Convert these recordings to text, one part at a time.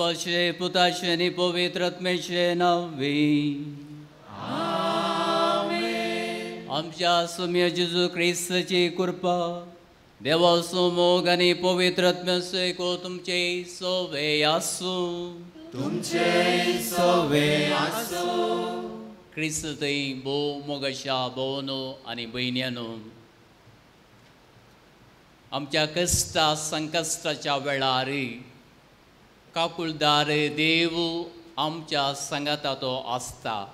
बापाचे पुताचे आणि पवित्र आत्म्याचे नावे आमच्या सुम्य जेजू ख्रिस्ताची कृपा देवाचो मोग आणि पवित्र आत्म्याचे को तुमचे सोबे आसू ख्रिस्त थंय भोव मोगाच्या भोवनो आनी भयण्यांनो आमच्या कश्टा संकश्टाच्या वेळार काकुळदार देव आमच्या संगाता तो आसता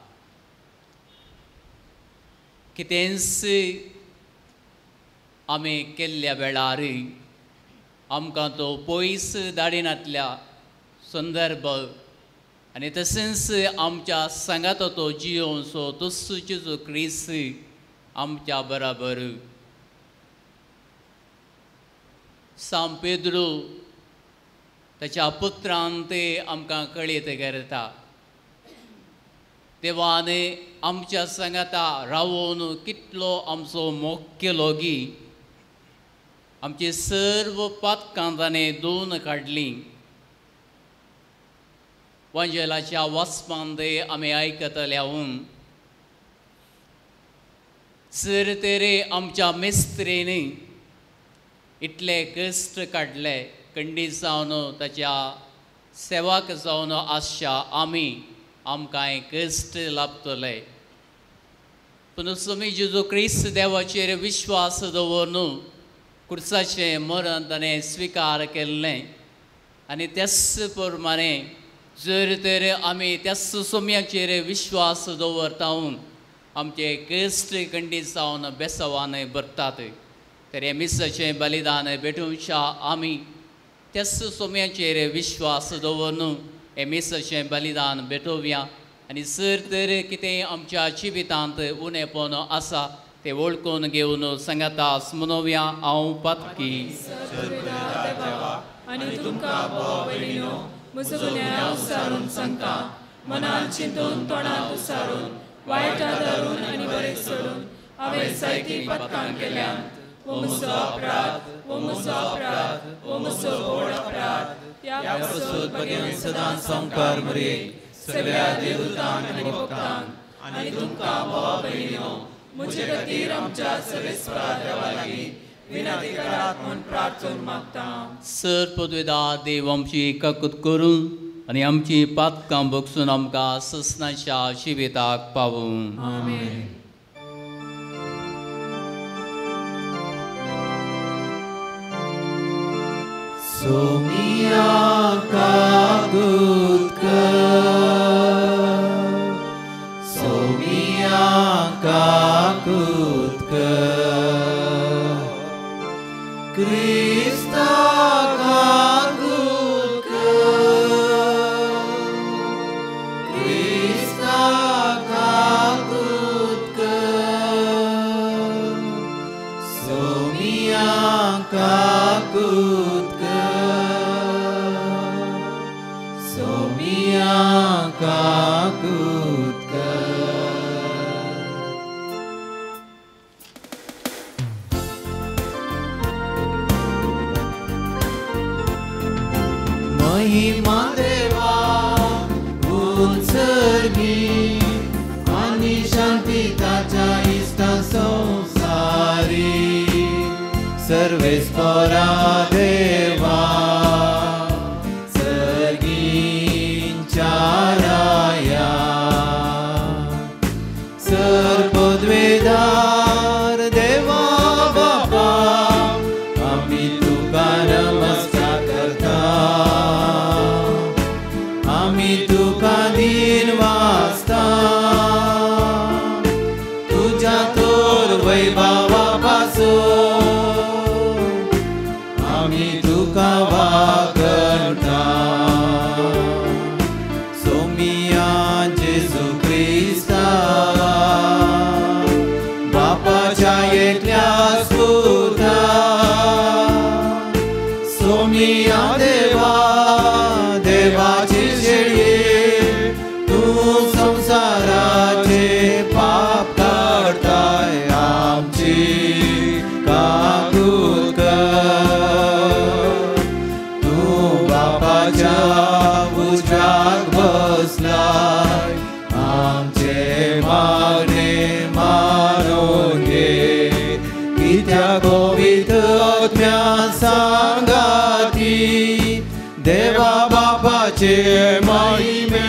कितेंच आमी केल्ल्या वेळार आमकां तो पयस धाडिनातल्या संदर्भ आनी तशेंच आमच्या संगाता तो जियोवचो तस्सो जेजू ख्रिस्त आमच्या बराबर सांत पेद्रो ताच्या पुत्रान ते आमकां कळीत करता देवान आमच्या संगाता रावून कितलो आमचो मोग केलो गी आमची सर्व पातकां ताणें धुवन काडलीं वंजलाच्या वाचपांत आमी आयकतल्याहून जर तरी आमच्या मेस्त्रेन इतले कश्ट काडले खंडी जावन ताच्या सेवाक जावन आसच्या आमी आमकां कश्ट लाभतले पूण तुमी जेजू ख्रिस्त देवाचेर विश्वास दवरून क्रुसाचें मरण ताणें स्विकार केल्लें आनी त्याच प्रमाणे जर तर आमी त्याच सोम्याचेर विश्वास दवरतावन आमचे कश्ट खंडी जावन बेसवान भरतात तर हे मिसाचें बलिदान भेटूच्या आमी त्याच सोम्याचेर विश्वास दवरून हे मिसाचें बलिदान भेटोवया आनी जर तर कितें आमच्या जिवितांत उणेपण आसा ते वळखून घेवन संगतास मनोवया हांव पातकी आनी तुमकां भाव भयणीनो म्हजो गुन्यांव सारून सांगता मनान चिंतून तोंडांत उसारून वायटा धरून आनी बरें सोडून हांवें जायतीं पातकां केल्यात वो म्हजो अपराध वो म्हजो अपराध वो म्हजो व्हड अपराध त्या पासून भगवान सदांच संकार मरे सगळ्या देवतांक आनी भक्तांक आनी तुमकां भाव भयणीनो म्हजे खातीर आमच्या सर्वेस्परा देवा लागीं विनंती करात म्हूण प्रार्थना मागता सर पदवेदार देव आमची काकूत करून आनी आमची पातकां बगसून आमकां ससनाच्या जिविताक पावूं आमेन सोमिया काकूत कर सोमिया काकूत कर क्रिस्ता काकूत कर क्रिस्ता काकूत कर सोमिया काकूत सोमिया काकूत महिमा देवा उत्सर्गी आणि शांती ताच्या इष्टा संसारी सर्वेस्परा देवा चाराया सर पदवेदार देवा बापा आम्ही तुका नमस्कार करता आम्ही तुका दिन वाचता तुझ्या तोर वैभवा पासून आम्ही तुका वागता एकल्या सुधा सोमिया देवा देवाची शेळी तू संसाराचे पाप काढताय आमची काकूत कर तू बापाच्या सांगाती देवा बापाचे महिमे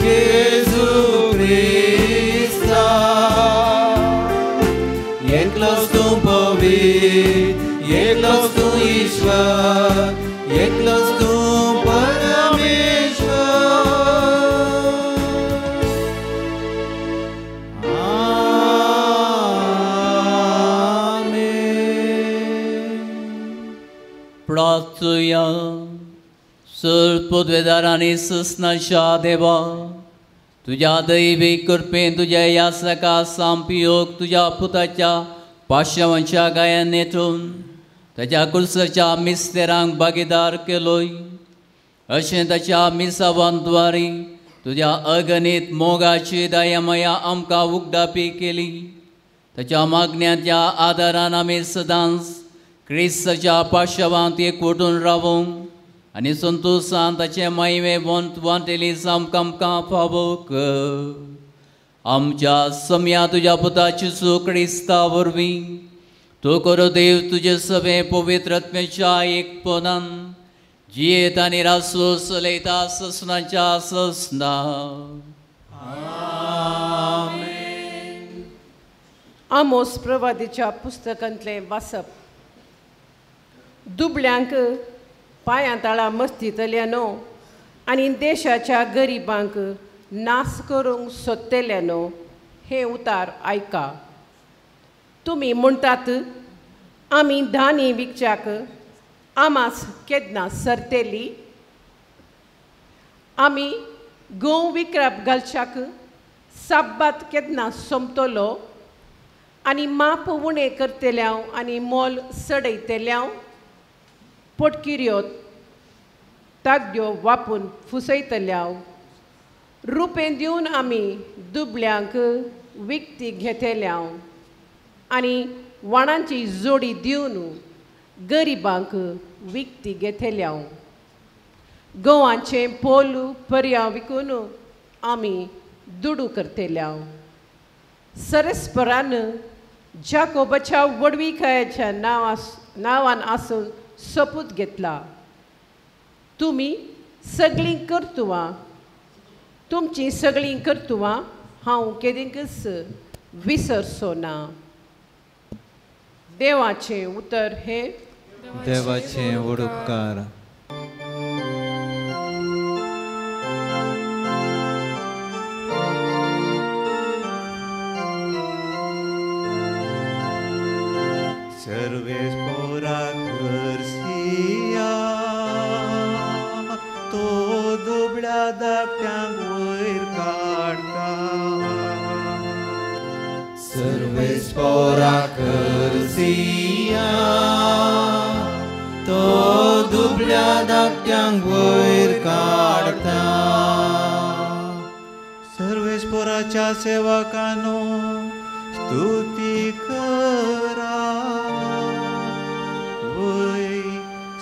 जेजू ख्रिस्ता एकलोच तू पवित्र एकलोच तू ईश्वर एकलोच तू परमेश्वर प्रार्थूया सर्वपदवेदार आणि ससनाच्या देवा तुझ्या दैविक कृपेन तुझ्या या सका संपयोग तुझ्या पुताच्या पाशवांच्या गायनेतून ताच्या कुलसाच्या मिस्तेरांक भागीदार केलोय अशें ताच्या मिसावांद्वारे तुझ्या अगणित मोगाची दयामया आमकां उगडापी केली ताच्या मागण्यांच्या आदारान आमी सदांच क्रिस्ताच्या पाशवांत एकवटून रावूंक आनी संतोशान ताचे महिमे वांटेली आमकां फावो कर आमच्या सम्या तुझ्या पुताची चूक क्रिस्ता वरवीं तो करो देव तुझे सवे पवित्रत्मेच्या एकपणान जियेत आनी रासो चलयता ससनाच्या ससना आमोस प्रवादीच्या पुस्तकांतलें वाचप दुबळ्यांक पांयां तळा मस्तितल्यानो आनी देशाच्या गरिबांक नाश करूंक सोदतेल्यानो हे उतार आयका तुमी म्हणटात आमी धान्य विकच्याक आमास केन्ना सरतेली आमी गंव विकराप घालच्याक साब्बात केन्ना सोंपतलो आनी माप उणें करतल्याव आनी मोल सडयतल्याव पोटकिऱ्यो तागड्यो वापून फुसयतल्याव रुपें दिवन आमी दुबळ्यांक विकती घेतल्याव आनी वाणांची जोडी दिवन गरिबांक विकती घेतल्याव गंवाचें पोल पर्यां विकून आमी दुडू करतल्याव सरस्परान जाकोबाच्या वडविकायाच्या नांवान आसून सोपूत घेतला तुमी सगळीं कर्तुवां तुमची सगळीं कर्तुवां हांव केदींकच विसरचो ना देवाचें उतर हे देवाचें उपकार सर्वेस पोराक हरसिया तो दुबळ्या धाकट्यांक वयर काडटा सर्वेस पोराक हरसिया तो दुबळ्या धाकट्यांक वयर काडटा सर्वेस पोराच्या सेवकांनो स्तुती करा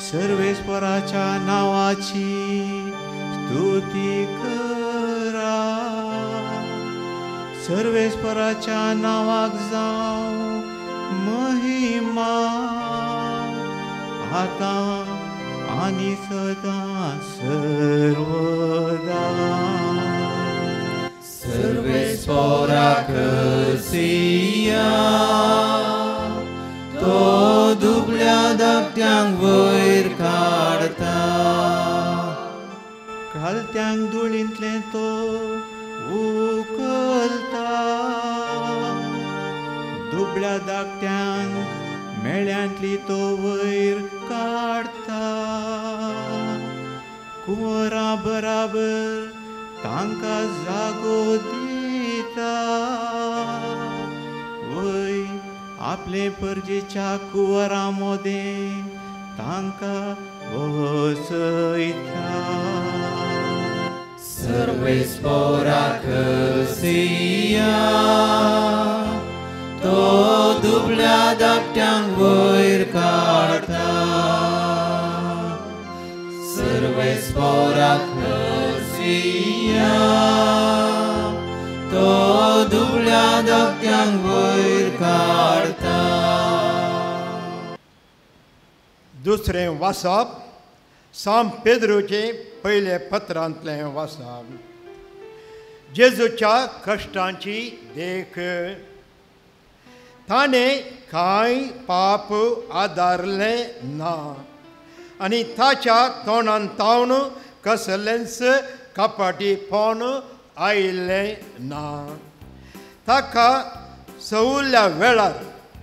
सर्वेस्पराच्या नावाची स्तुती करा सर्वेस्पराच्या नावाक जावं महिमा आता आनी सदां सर्वदा सर्वेस्पराक हरसिया तो दुबळ्या धाकट्यांक वयर काडता घालत्यांक धुळींतले तो उखलता दुबळ्या धाकट्यांक मेळ्यांतली तो वयर काडता कुंवरां बराबर तांकां जागो दिता वय आपले परजेच्या कुंवरां मोदें तांकां बसयता सर्वेस्पराक हरसिया तो दुबळ्या धाकट्यांक वयर काडता सर्वेस्पराक हरसिया तो दुबळ्या धाकट्यांक वयर काडता दुसरें वाचप सांत पेद्रूचे पयले पत्रांतलें वाचप. जेजूच्या कश्टांची देख. ताणें कांय पाप आदारलें ना आनी ताच्या तोंडांतावन कसलेंच कपटीपण आयिल्लें ना. ताका सवल्या वेळार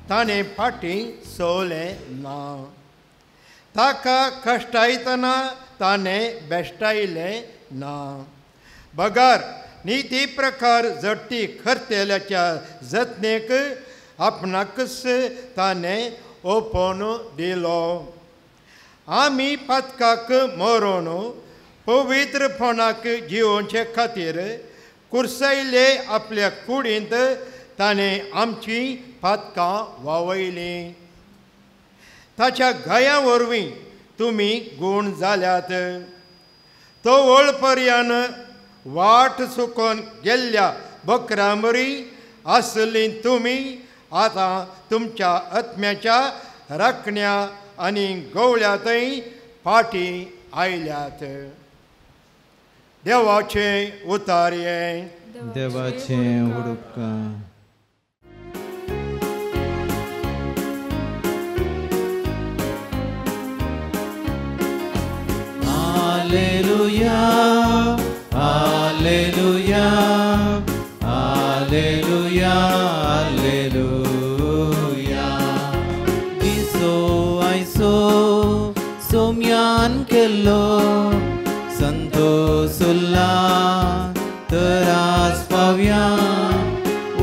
ताणें फाटीं सवलें ना. ताका कश्टायतना ताणें बेश्टायलें ना. बगार निती प्रकार जडटी खर्तेल्याच्या जतनेक आपणाकच ताणें ओपोवन दिलो. आमी पातकाक मरोन पवित्रपणाक जिवोवचे खातीर कुर्सायले आपल्या कुडींत ताणें आमची पातकां वावयलीं. ताच्या गाया वरवीं तुमी गूण जाल्यात. तो वळपर्यान वाट चुकोवन गेल्ल्या बकरांबरी आसलीं तुमी आतां तुमच्या आत्म्याच्या राखण्या आनी गवळ्यातय फाटीं आयल्यात. देवाचें उतार्ये. देवाचें उडुपकार. Hallelujah, hallelujah, hallelujah, hallelujah. Diso aiso somyan kello संतोषुल्ला तरास पावया.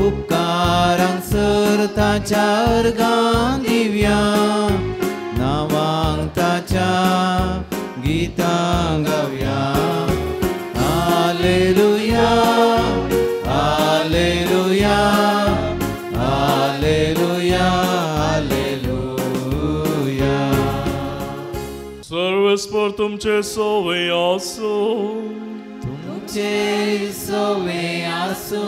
उपकारांक सर ताच्या अर्गां दिवया. नांवांक ताच्या गितां गावया. Hallelujah, hallelujah, hallelujah, hallelujah. सर्वस्पर तुमचे सोवे आसो. तुमचे सोवे आसो.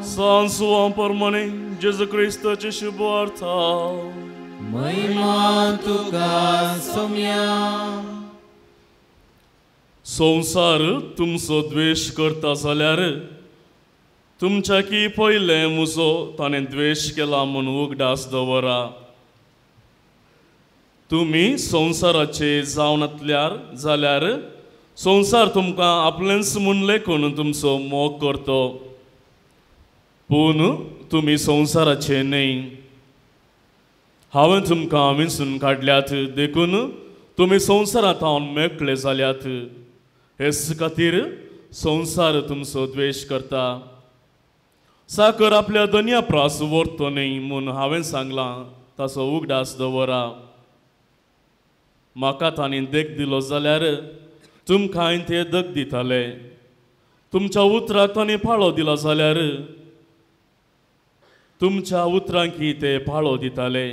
सांसुवां परमणे जेजू क्रिस्ताची शुभवार्ता. महिमा तुका सोम्या. संवसार तुमचो द्वेश करता जाल्यार तुमच्या की पयले मुजो ताणें द्वेश केला म्हूण उगडास दवरा. तुमी संवसाराचे जावनातल्यार जाल्यार संवसार तुमकां आपलेंच म्हूण लेखून तुमचो मोग करतो. पूण तुमी संवसाराचे न्हय. हांवें तुमकां वेंचून काडल्यात देखून तुमी संवसारांत हांव मेकळे जाल्यात. हेच खातीर संवसार तुमचो द्वेश करता. साकर आपल्या दोनया प्रास व्हरतो न्हय म्हूण हांवें सांगलां ताचो उगडास दवरा. म्हाका तांणी देख दिलो जाल्यार तुमकां ते दख दिताले. तुमच्या उतराक तांणी पाळो दिला जाल्यार तुमच्या उतरांकी ते पाळो दिताले.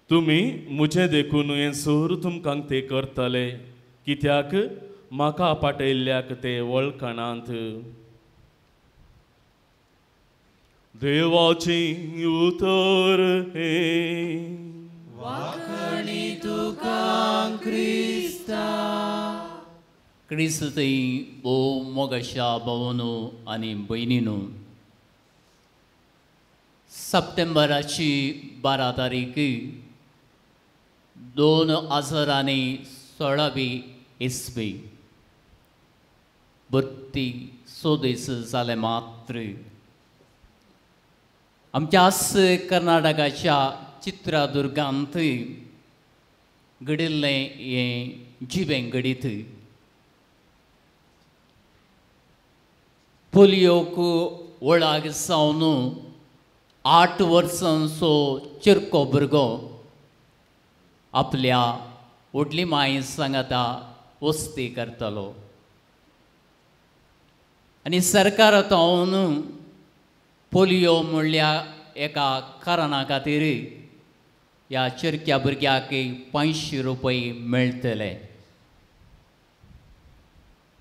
तुमी म्हजें देखून हें सूर तुमकां ते करतले कित्याक म्हाका पाटयल्ल्याक ते वळखणांत. देवाची उतर हे वाखणी तुका क्रिस्ता. क्रिस्तई भोव मोगाच्या भावांनो आनी भयणींनो, सप्टेंबराची 12 तारीख 2016 इस्वी. बत्ती 100 दीस जाले मात्र आमच्याच कर्नाटकाच्या चित्रदुर्गांत घडिल्लें हें जिवें घडीत. पोलियोक वळाक सावन 8 वर्सांचो चिरको भुरगो आपल्या व्हडली माय सांगाता वस्ती करतलो आनी सरकारांतल्यान पोलियो म्हणल्या एका कारणा खातीर ह्या चिरक्या भुरग्याक 500 रुपये मेळटले.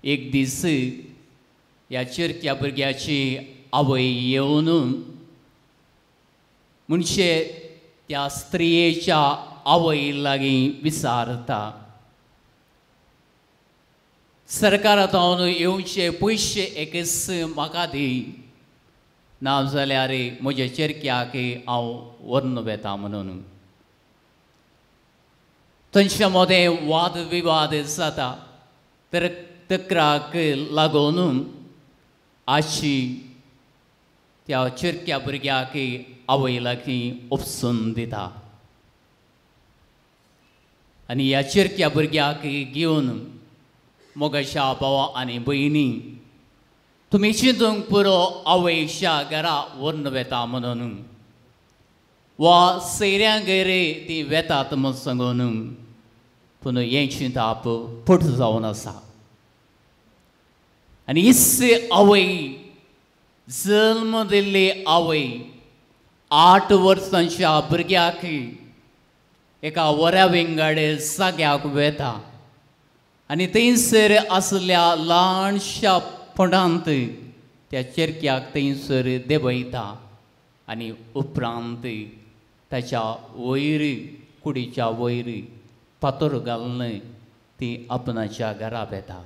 एक दीस ह्या चिरक्या भुरग्याची आवय येवन म्हणजे त्या स्त्रियेच्या आवय लागीं विचारता, सरकारांतल्यान येवचे पयशे एकस म्हाका दी, ना जाल्यार म्हज्या चेरक्याक हांव व्हरून वेता म्हणून. थंयचे मदें वाद विवाद जाता. तर तक्राक लागून आशी त्या चेरक्या भुरग्याक आवय लागीं उपसून दिता. आनी ह्या चेरक्या भुरग्याक घेवन मोगाच्या भावा आनी भयणी, तुमी चिंतूंक पुरो आवयच्या घरा व्हरून वेता म्हणून, वा सैऱ्यांगेर ती वेतात म्हूण सांगून, पूण हें चिंताप फट जावन आसा. आनी इस्से आवय, जल्म दिल्ली आवय 8 वर्सांच्या भुरग्याक एका वऱ्या विंगड जाग्याक वेता आनी थंयसर आसल्या ल्हानशा फोंडांत त्या चेरक्याक थंयसर देंवयता आनी उपरांत ताच्या वयर कुडीच्या वयर फातर घालून ती आपणाच्या घरा येता.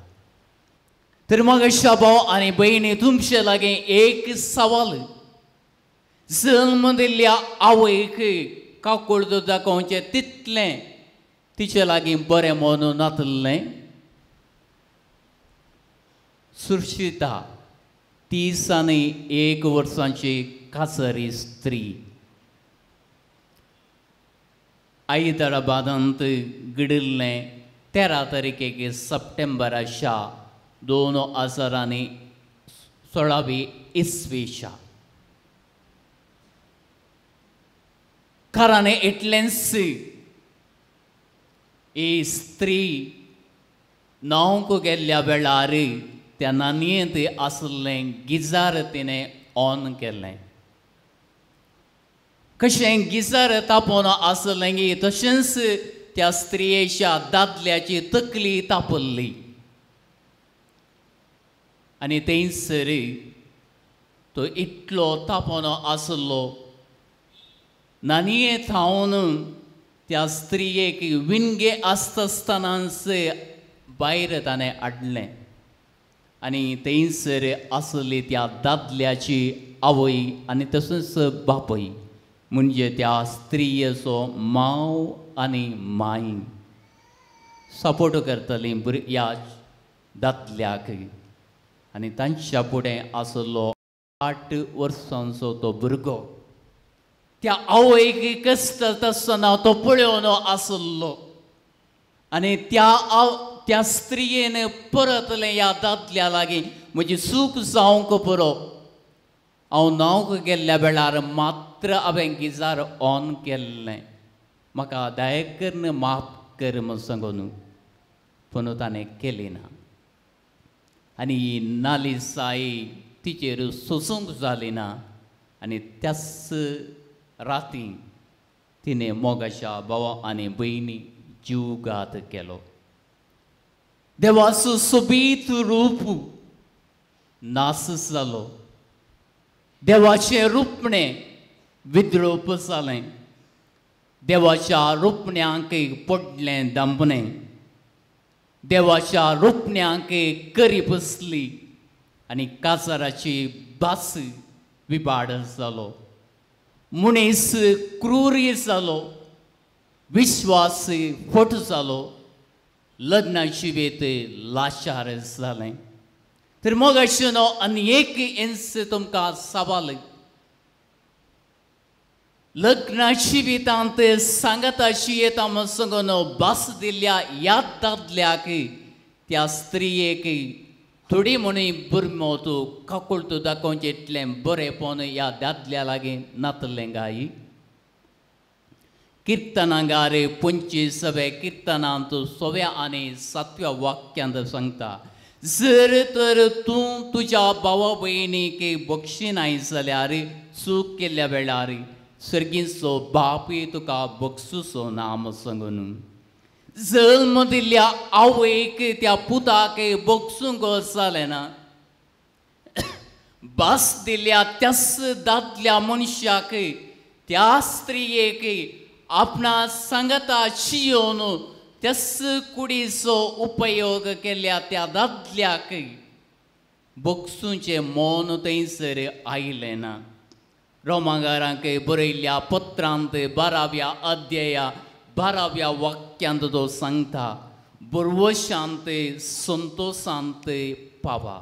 तर मोगाच्या भाव आनी भयणी, तुमचे लागीं एक सवाल, जल्म दिल्ल्या आवयक काकूळ दाखोवचें तितलें तिचे लागीं बरें म्हणून नातलें? सुर्शिता 31 वर्सांची कासरी स्त्री हैदराबादांत घडिल्लें 13 तारखेक सप्टेंबराच्या 2016 इसवीच्या. कारण इतलेंच ही स्त्री न्हावंक गेल्ल्या वेळार त्या नानयेंत आसलें गिजार तिणें ऑन केलें. कशें गिजार तापोवन आसलें गी, तशेंच त्या स्त्रियेच्या दादल्याची तकली तापल्ली आनी थंयसर तो इतलो तापोवन आसलो. नानये थावन त्या स्त्रियेक विणगे आसतानाच भायर ताणें हाडलें आनी थंयसर आसली त्या दादल्याची आवय आनी तसोच बापय, म्हणजे त्या स्त्रियेचो मांव आनी माय सपोर्ट करतलीं ह्या दादल्याक. आनी तांच्या फुडें आसलो 8 वर्सांचो तो भुरगो. त्या आवयक कश्ट आसतना तो पळोवन आसलो आनी त्या स्त्रियेन परतलें ह्या दादल्या लागीं, म्हजी चूक जावंक पुरो, हांव न्हावंक गेल्ल्या वेळार मात्र हांवें गिजार ऑन केल्लें, म्हाका दया कर माफ कर म्हूण सांगून. पूण ताणें केली ना आनी ही नालिसाई तिचेर सोसूंक जाली ना. आनी त्याच राती तिणें मोगाच्या भावा आनी भयणी जीवघात केलो. देवाचो सोबीत रूप नास जालो. देवाचें रुपणें विद्रूप जालें. देवाच्या रुपण्यांक पडलें दंबणें. देवाच्या रुपण्यांक करी बसली आनी काजाराची भास विबाड जालो. मनीस क्रूर जालो. विश्वास फट जालो. लग्नाची वेत लाचार जालें. तर मग अशें आनी एक इंच तुमकां सवाल, लग्नाची वितांत सांगताची येता म्हूण सांगून भास दिल्ल्या ह्या दादल्याक त्या स्त्रियेक थोडी म्हणी बुरमो तूं काकूळ तूं दाखोवचें इतलें बरेंपण ह्या दादल्या लागीं नातलें गाय. किर्तनांगार 25व्या किर्तनांत 6व्या आनी 7व्या वाक्यांत सांगता, जर तर तूं तुज्या भावा भयणीक बक्षिनाय जाल्यार चूक केल्ल्या वेळार सर्गीचो बापूय तुका बक्षुसो ना म्हूण सांगून. जल्म दिल्ल्या आवयक त्या पुताक बक्षूंक जालें ना, भास दिल्ल्या त्याच दादल्या मनशाक त्या स्त्रियेक आपणा सांगता चियोन त्यास कुडीचो उपयोग केल्या त्या दादल्याक बोगसूचे मौन थंयसर आयलें ना. रोमांकारांक बरयल्ल्या पत्रांत 12व्या अध्याया 12व्या वाक्यांत तो सांगता बरवशांत संतोषांत पावा.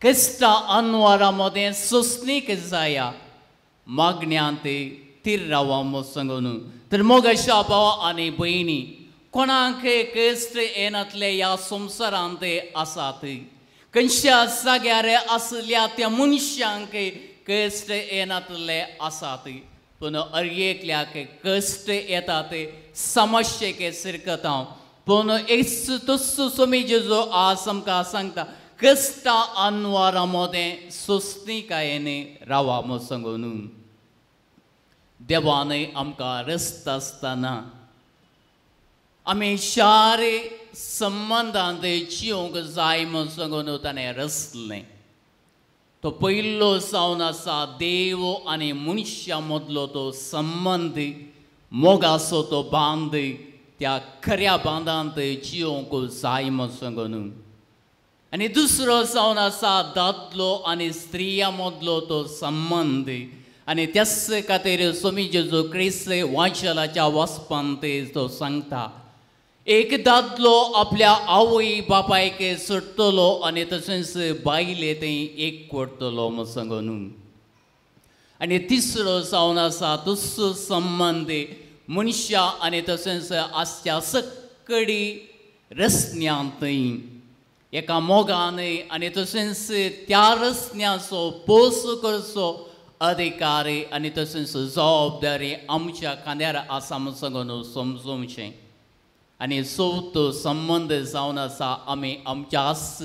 कष्टा अनवारामध्ये सोसणीक जाया मागण्यांत तीर रावा मो सांगून. तर मग अशा भावा आनी भयणी कोणाक कश्ट येनातले ह्या संवसारांत आसात. खंयच्या जाग्यार आसल्या त्या मनशांक कश्ट येनातले आसात. पूण अर्येकल्याक कश्ट येतात समस्येक सिरकता. पूण तस्सो समीज जो आज आमकां सांगता कष्टा अनवारामध्ये सोसणीकायेने रावा मो सांगून. देवान आमकां रस्त आसतना आमी शारी संबंधांत जिवंक जाय म्हूण सांगून ताणें रचलें. तो पयलो जावन आसा देव आनी मनशा मदलो तो संबंद मोगाचो तो बांद त्या खऱ्या बांदांत जिवंक जाय म्हूण सांगून. आनी दुसरो जावन आसा दादलो आनी स्त्रिया मदलो तो संबंद. आनी त्याच खातीर स्वामी जेजू क्रिस्त वांचलाच्या वाचपांत तो सांगता एक दादलो आपल्या आवय बापायक सोडटलो आनी तशेंच बायले थंय एक करतलो म्हूण सांगून. आनी तिसरो जावन आसा तस्सो संबंद मनशा आनी तशेंच आसच्या सकडी रचण्यांत एका मोगान आनी तशेंच त्या रचण्याचो पोस करचो अधिकार आनी तशेंच जबाबदारी आमच्या खांद्यार आसा म्हूण सांगून समजूंचें. आनी चवथो संबंद जावन आसा आमी आमच्याच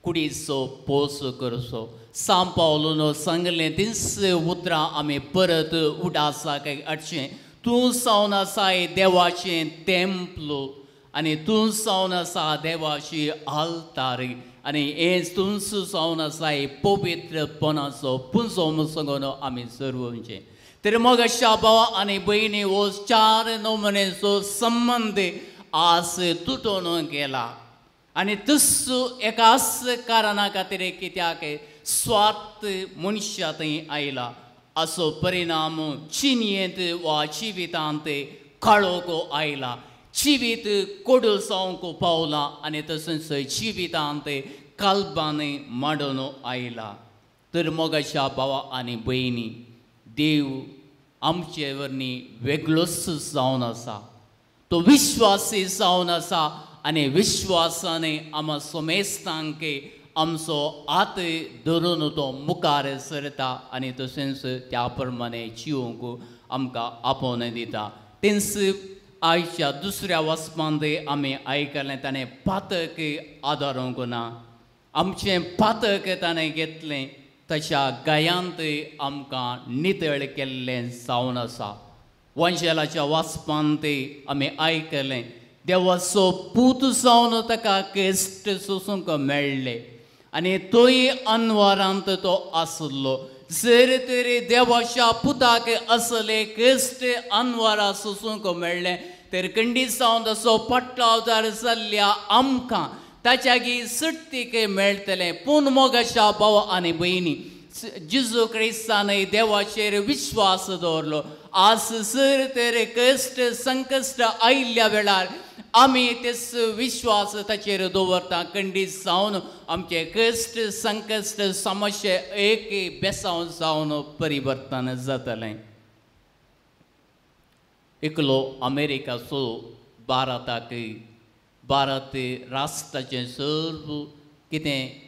कुडीचो पोस करचो. सांत पावलोन सांगलें तीच उतरां आमी परत उडासाक हाडचें. तूं जावन आसा देवाचें तेंपलो आनी तूं जावन आसा देवाची आल्तार आनी हें तूंच जावन आसा पवित्रपणाचो पुंजो म्हूण सांगून आमी सर्वोवचें. तर मग अशा भावा आनी भयणी हो 4 नमुनेचो संबंद आज तुटून गेला. आनी तस्सो एकाच कारणा खातीर कित्याक स्वार्थ मनशा थंय आयला. असो परिणाम चिनयेंत वा जिवितांत काळोख आयला. जिवीत कोडू जावंक पावला आनी तशेंच जिवितांत काल्बान मांडून आयला. तर मग अशा भावा आनी भयणी देव आमचे वरनी वेगळोच जावन आसा. तो विश्वासी जावन आसा आनी विश्वासाने आम सोमेस्तांक आमचो हात धरून तो मुखार सरता आनी तशेंच त्या प्रमाणे जिवंक आमकां आपोवन दिता. तेंच आयच्या दुसऱ्या वचपांत आमी आयकलें ताणें पातक आदारूंक ना. आमचें पातक ताणें घेतलें तशा गायांत आमकां नितळ केल्लें जावन आसा. वंशलाच्या वाचपांत आमी आयकलें देवाचो पूत जावन ताका कश्ट सोसूंक मेळ्ळे आनी तोय अनवरांत तो आसलो. जर तरी देवाच्या पुताक असले कश्ट अनवरां सोसूंक मेळ्ळे तर खंडीत जावन तसो पडटो अवतार जाल्ल्या आमकां ताच्यागी सुट्टीक मेळटलें. पूण मोगाच्या भाव आनी भयणी जेजू क्रिस्तान देवाचेर विश्वास दवरलो. आज जर तर कश्ट संकश्ट आयिल्ल्या वेळार आमी तेच विश्वास ताचेर दवरता. खंडीत जावन आमचे कश्ट संकश्ट समस्या एक बेसांव जावन परिवर्तन जातलें. एकलो अमेरिकाचो भारत राष्ट्राचें सर्व कितें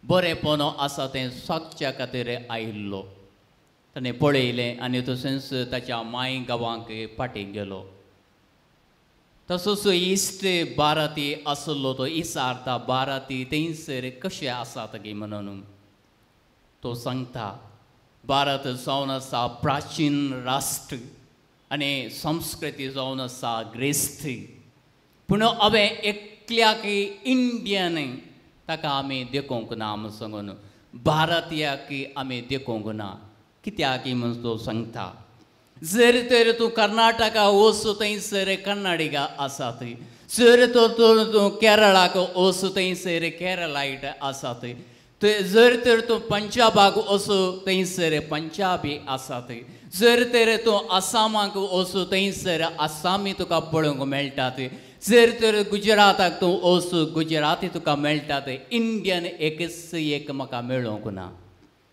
बरेपण आसा तें सागच्या खातीर आयिल्लो. ताणें पळयलें आनी तशेंच ताच्या माय गांवांक फाटीं गेलो. तसोच इश्ट भारती आसलो तो इसारता भारती थंयसर कशें आसात गे म्हणून. तो सांगता भारत जावन आसा प्राचीन राष्ट्र आनी संस्कृती जावन आसा ग्रेस्त. पूण हांवें एकल्याक इंडियन ताका आमी देखूंक ना म्हूण सांगून भारतीयाक आमी देखूंक ना. कित्याक म्हूण तो सांगता जर तर तूं कर्नाटका वचू थंयसर कन्नाडिगा आसात. जर तर तूं केरळाक वचू थंयसर केरळायट आसात. जर तर तूं पंजाबाक वचू थंयसर पंजाबी आसात. जर तर तूं आसामाक वचू थंयसर आसामी तुका पळोवंक मेळटात. जर तर गुजराताक तूं वचू गुजराती तुका मेळटात. इंडियन एकच एक म्हाका मेळोंक ना.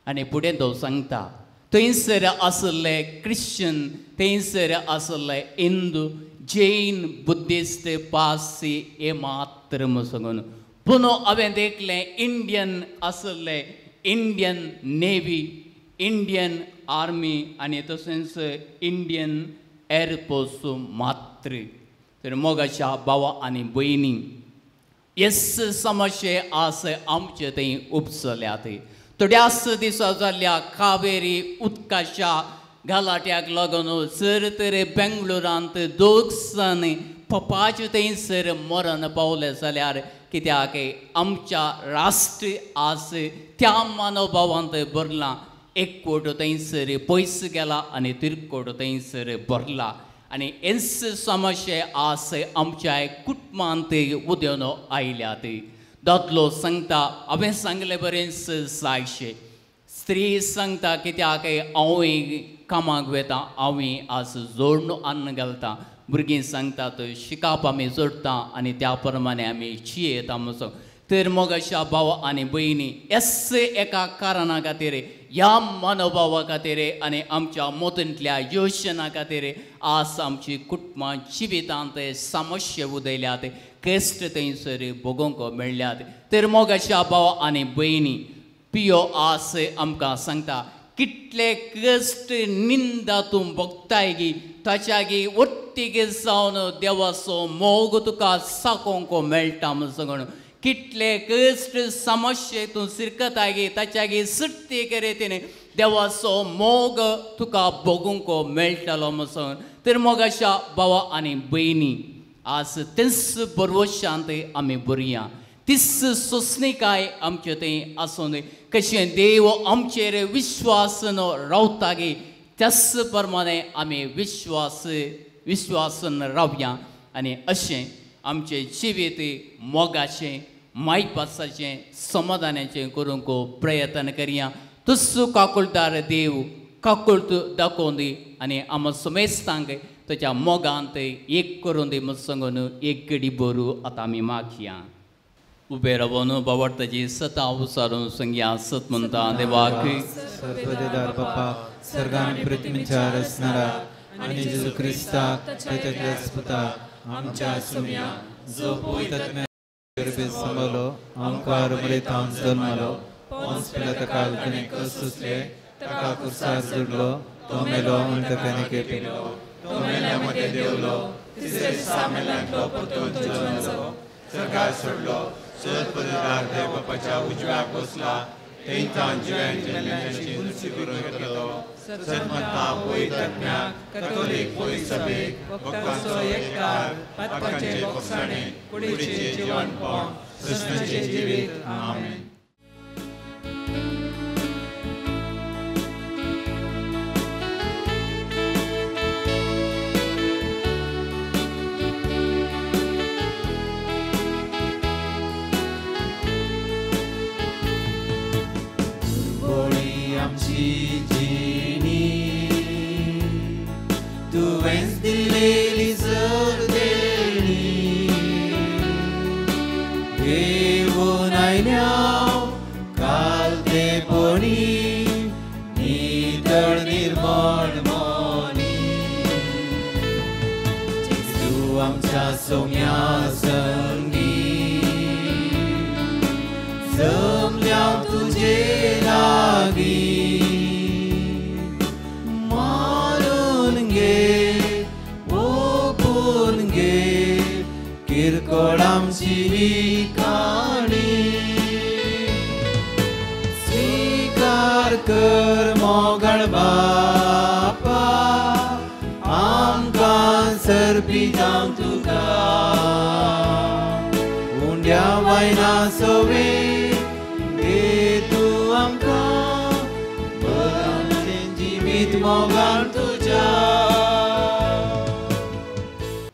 आनी फुडें तो सांगता थंयसर आसले क्रिश्चन, थंयसर आसले हिंदू, जैन, बुद्धिस्ट, पारसी हे मात्र म्हणून. पूण हांवें देखलें इंडियन आसले, इंडियन नेवी, इंडियन आर्मी आनी तशेंच इंडियन एअरफोर्स मात्र. तर मोगाच्या भावा आनी भयणी, हेच समस्ये आज आमचे थंय उपसल्यात. थोड्याच दिसा जाल्ल्या कावेरी उदकाच्या गलाट्याक लागून जर तर बेंगळुरांत 2 जण पपाचे थंयसर मरण पावले जाल्यार कित्याक आमच्या राष्ट्र आज त्या मनोभावांत भरला. एक कोट थंयसर पयस गेला आनी तिरकोट थंयसर भरला. आनी हेच समस्या आज आमच्या कुटुंबांत उदेवन आयल्यात. दादलो सांगता हांवें सांगलें बरेंच जायशें. स्त्री सांगता कित्याक हांवूय कामाक वेता, हांवूय आज जोडून अन्न घालता. भुरगीं सांगतात शिकाप आमी जोडटा आनी त्या प्रमाणे आमी जियेता म्हणून. तर मोगाच्या भाव आनी भयणी, हेच एका कारणा खातीर, ह्या मनोभावा खातीर आनी आमच्या मोतूंतल्या योजना खातीर आज आमची कुटुंबां जिवितांत समस्या उदयल्यात, कश्ट थंयसर भोगूंक मेळ्ळ्यात. तर मोगाच्या भाव आनी भयणी, पियो आज आमकां सांगता कितले कश्ट निंदा तूं भोगताय गी, ताच्या वट्टीगे जावन देवाचो मोग तुका साकोवंक मेळटा म्हणून. कितले कश्ट समस्ये तूं शिरकताय गे, ताच्या सुट्टी करीत देवाचो मोग तुका भोगूंक मेळटलो म्हणून. तर मोगाच्या भावा आनी भयणी, आज तेच बरोवशांत आमी बरया, तीच सोसणीकाय आमचे थंय आसून कशें देव आमचेर विश्वासान रावता गे, त्याच प्रमाणे आमी विश्वासान रावया आनी अशें आमचें जिवीत मोगाचें, मायपासाचें, समाधानाचें करूंक प्रयत्न करया. तुस काकुळदार देव काकुळट दाखोवन दी आनी आम समेस्तांक ताच्या मोगांत एक करून दी म्हूण सांगून एक घडी बरू आतां आमी मागया. उबे रावन बावडताची सता उसारून संग्या सत म्हणटा देवाक सर्वदेदार बापा, सर्गान पृथ्वीच्या रचणारा आनी जेजू क्रिस्ताक ताच्या पुताक आमच्या सुम्या जो पवित्र गर्भेत संभलो, आमकां मरेतावन जल्मलो, पोंस पिलाताकाल कणेक सुचले, ताका कुर्सार जोडलो, तो मेलो आनी ताका केलो, तो मेल्या मध्ये देवलो, तिसरे दिसा मेल्यांतलो परतून जिवंत सर्गार सोडलो, सर्वदेदार देव बापाच्या उजव्याक बसला, थंयच्यान जिव्यांची उंची करून घेतलो, सन्मता पवित्र आत्म्याक कॅथोलीक पवित्र सभेक भक्तांचो एकठार, पातकांचे पक्षाणे, कुडीचे जिवंतपण, सृष्टीचे जिवीत. आमेन. सोम्या संगी जमल्या तुझे लागी, मारून घे ओपून घे किरकोळ आमची काणी, स्वीकार कर मोगळ बापा, आमकां सरपी जावं तुका, उंड्या वायना सोवे दे तूं आमकां, बराचें जिवीत मोगान तुझ्या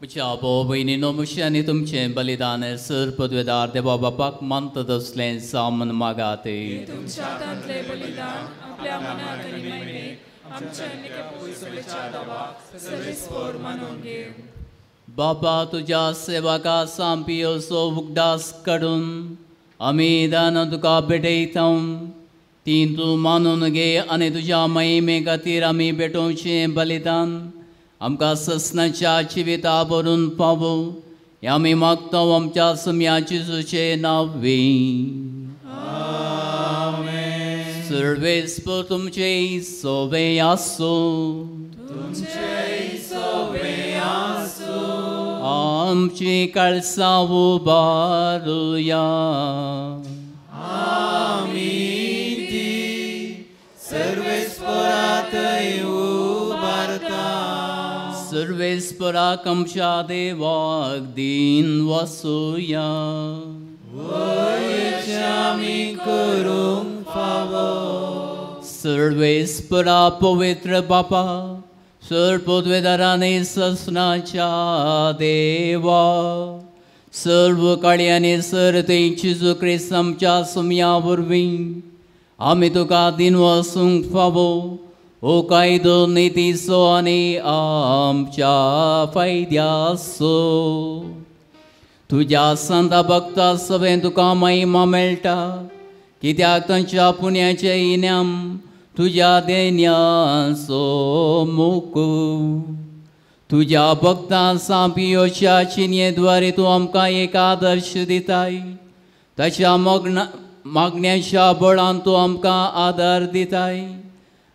म्हज्या भाव भयणीनो मुशांनी तुमचें बलिदान सर पदवेदार देवा बापाक मानता तसलें सामन मागात तुमच्या हातांतले बलिदान आपल्या मनात आनी महिमेत आमच्या निकेपुसलेच्या दबाक सर्वेस्वर मानून घे. बापा तुझ्या सेवका सांपियो सो उगडास काडून आमी दान तुका भेटयता ती तूं मानून घे आनी तुज्या महिमे खातीर आमी भेटोवचें बलिदान आमकां ससनाच्या जिविता भरून पावो हें आमी मागता आमच्या सुम्याची सुचे नांवे. सर्वेस्पर तुमचे सोवे आसो आमची काळसा उबारुया. सर्वेस्परात उबारता सर्वेस्पराक आमच्या देवाक दिन वसूया. आमी करूंक फावो सर्वेस्परा पवित्र बापा सर पदवेदारांनी ससनाच्या देवा सर्व काळ्यांनी सर तेंची जो क्रिस्त आमच्या सुम्या वरवीं आमी तुका दिन वसूंक फावो ओ कायदो नितीचो आनी आमच्या फायद्याचो. तुज्या संत भक्ता सगळें तुका महिमा मेळटा कित्याक तांच्या पुण्याचें इनाम तुज्या देण्याचो मुकू. तुज्या भक्तां सांपियोच्या चिन्येद्वारे तूं आमकां एक आदर्श दिताय ताच्या मागण्याच्या बळान तूं आमकां आदार दिताय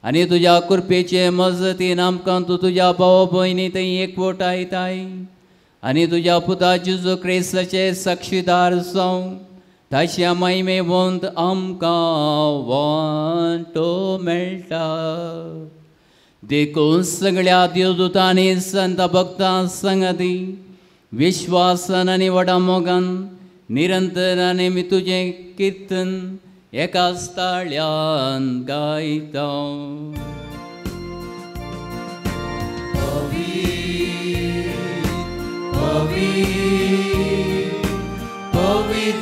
आनी तुज्या कृपेचे मजतीन आमकां तूं तुज्या भाव भयणी थंय एकवटायताय आनी तुज्या पुता जेजू क्रिस्ताचे साक्षीदार जावं ताच्या महिमेवंत आमकां वांटो मेळटा. देखून सगळ्या देवदूतांनी संत भक्तां संगती विश्वासान आनी व्हडा मोगान निरंतर आनी मी तुजें कीर्तन एकाच ताळ्यान गायता.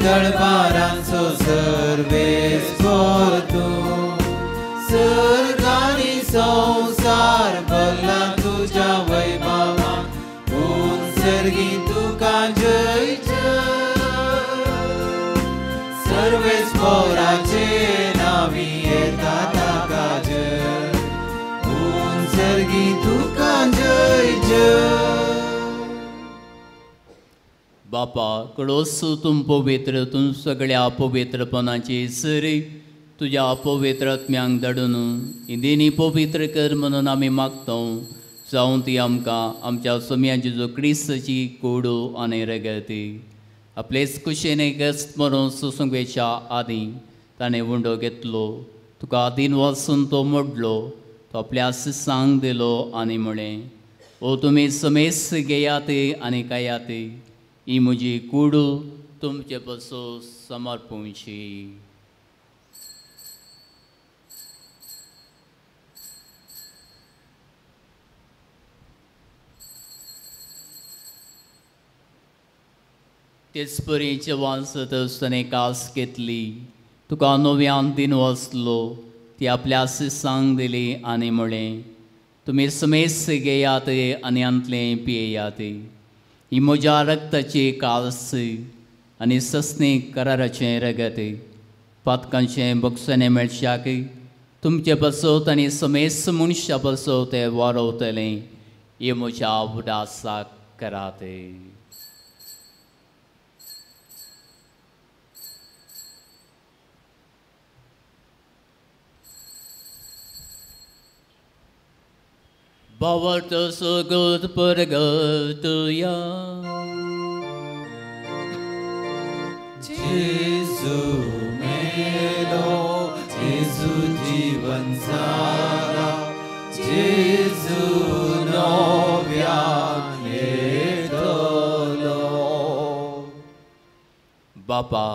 दळबारांचो सर्वेस्पर तूं सर्गानी संसार भरला तुज्या वैभवान सर्गी तुका जय सर्वेस्पराचे नावी येता ताका जय सर्गी तुका जय जय. बापा कडोसू तुम पवित्र तूं सगळ्या पवित्रपणाची सरी तुज्या पवित्र आत्म्यांक धाडून ही देणी पवित्र कर म्हणून आमी मागता जावं ती आमकां आमच्या सुम्या जेजू क्रिस्ताची कोडो आनी रगती आपलेच कुशेन गस्त मरून सुसंगेच्या आदीं ताणें उंडो घेतलो तुका आदीन वचून तो मोडलो तो आपल्या सिसांक दिलो आनी म्हळें ओ तुमी समेस घेयात आनी खायात ही म्हजी कूड तुमचे पासो समर्पूंची. तेच परीचे वाचत आसतना कास घेतली तुका नव्यान दिन वचलो ती आपल्या सिसांक दिली आनी म्हळें तुमी समेस घेयात आनी अंतलें पियेयात ही म्हज्या रक्ताची कास आनी ससणी कराराचें रगत पातकांचें बक्षणें मेळशाक तुमचे बसोत आनी समेस मनशा बसोत तें वारवतलें हे म्हज्या उदासाक करात. Bavart so good purgatoria. Jesu melo, Jesu जीवन सारा, Jesu novia नेतलो. बापा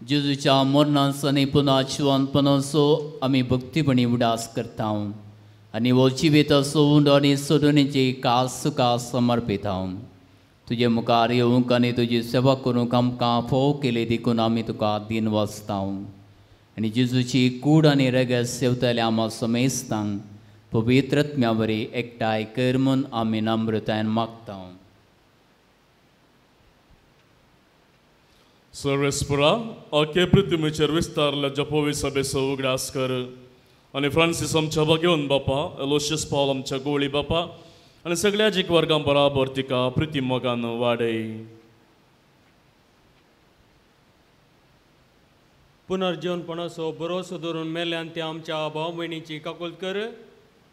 जेजूच्या मरणांचो आनी पुनाचवानपणाचो आमी भक्तीपणी उडास करता आणि वो जिवीत सोडून आणि सोडूनची काल समर्पित हांव तुझे मुखार येवंक आनी तुजी सेवा करूंक आमकां फोव केली देखून आमी तुका दिन वाचतां आनी जेजूची कूड आनी रगत सेवतले आमा समेस्तांक पवित्रत्म्या वरी एकठांय कर म्हूण आमी नम्रतायेन मागता. सर्वेस्पुरा आखे पृथ्वीचेर विस्तारल्या जपोवी सभेचो उगडास कर आनी फ्रांसीस आमच्या घेवन बापा एलोशियस पॉल आमच्या गोळी बापा आनी सगळ्या जीक वर्गां बराबर तिका प्रिती मोगान वाडय. पुनर्जीवनपणाचो बरोसो धरून मेल्ल्यान त्या आमच्या भाव भयणीची काकुलत कर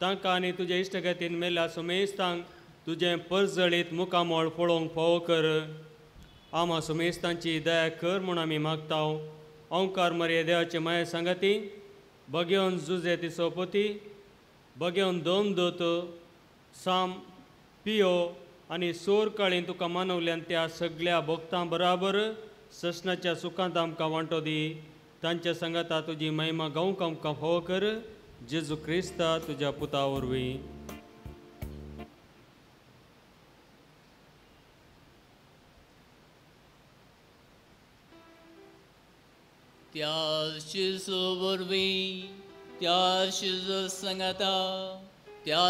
तांकां आनी तुज्या इश्टगतीन मेल्ल्या समेस्तांक तुजें परजळीत मुखामोळ पळोवंक फावो कर. आमा समेस्तांची दया कर म्हूण आमी मागता. ओंकार मरे देवाचे माये सांगाती बगेवन जुजे तिचो पोती बगेवन दोम दोत साम पियो आनी सोर काळी तुका मानवल्यान त्या सगळ्या भक्तां बराबर ससनाच्या सुखांत आमकां वांटो दी. तांच्या संगता तुजी महिमा गावंक आमकां फावो कर. जेजू क्रिस्ता तुज्या पुता वरवीं. त्या शिजो वरवीं त्या शिजो संगता त्या